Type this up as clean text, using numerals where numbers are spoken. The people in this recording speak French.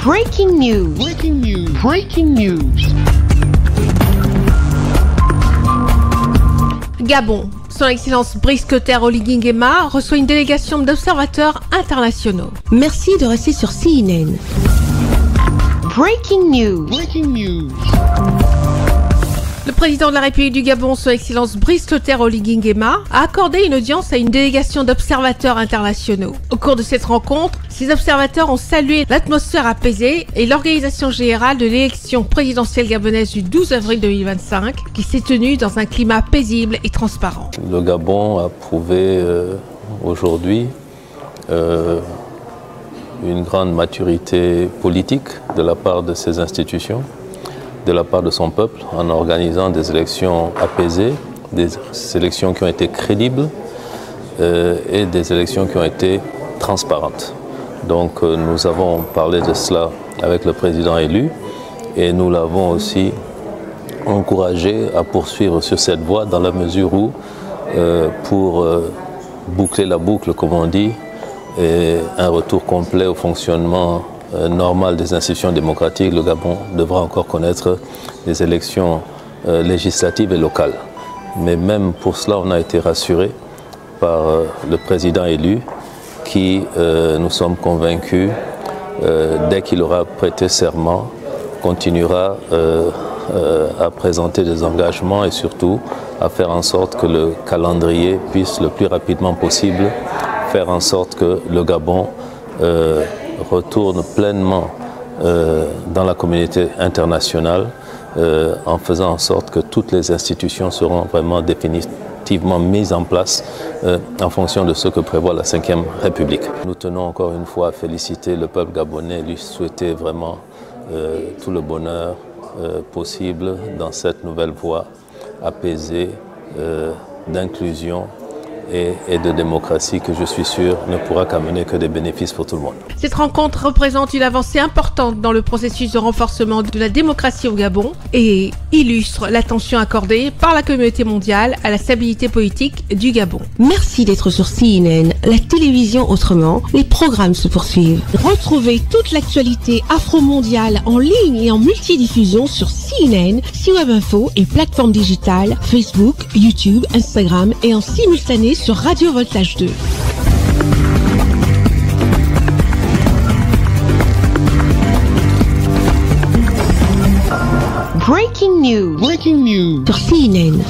Breaking news. Breaking news. Breaking news. Gabon. Son Excellence Brice Clotaire Oligui Nguema reçoit une délégation d'observateurs internationaux. Merci de rester sur CNN. Breaking news. Breaking news. Le président de la République du Gabon, Son Excellence Brice Clotaire Oligui Nguema, a accordé une audience à une délégation d'observateurs internationaux. Au cours de cette rencontre, ces observateurs ont salué l'atmosphère apaisée et l'organisation générale de l'élection présidentielle gabonaise du 12 avril 2025, qui s'est tenue dans un climat paisible et transparent. Le Gabon a prouvé aujourd'hui une grande maturité politique de la part de ses institutions, de la part de son peuple, en organisant des élections apaisées, des élections qui ont été crédibles et des élections qui ont été transparentes. Donc nous avons parlé de cela avec le président élu et nous l'avons aussi encouragé à poursuivre sur cette voie dans la mesure où, pour boucler la boucle, comme on dit, et un retour complet au fonctionnement normal des institutions démocratiques, le Gabon devra encore connaître des élections législatives et locales. Mais même pour cela, on a été rassuré par le président élu qui, nous sommes convaincus, dès qu'il aura prêté serment, continuera à présenter des engagements et surtout à faire en sorte que le calendrier puisse le plus rapidement possible faire en sorte que le Gabon retourne pleinement dans la communauté internationale en faisant en sorte que toutes les institutions seront vraiment définitivement mises en place en fonction de ce que prévoit la Ve République. Nous tenons encore une fois à féliciter le peuple gabonais, lui souhaiter vraiment tout le bonheur possible dans cette nouvelle voie apaisée d'inclusion et de démocratie que je suis sûr ne pourra qu'amener que des bénéfices pour tout le monde. Cette rencontre représente une avancée importante dans le processus de renforcement de la démocratie au Gabon et illustre l'attention accordée par la communauté mondiale à la stabilité politique du Gabon. Merci d'être sur CNN, la télévision autrement. Les programmes se poursuivent. Retrouvez toute l'actualité afro-mondiale en ligne et en multidiffusion sur CNN, C-Web Info et plateformes digitales, Facebook, YouTube, Instagram et en simultané sur Radio Voltage 2. Breaking news. Breaking news. Sur CNN.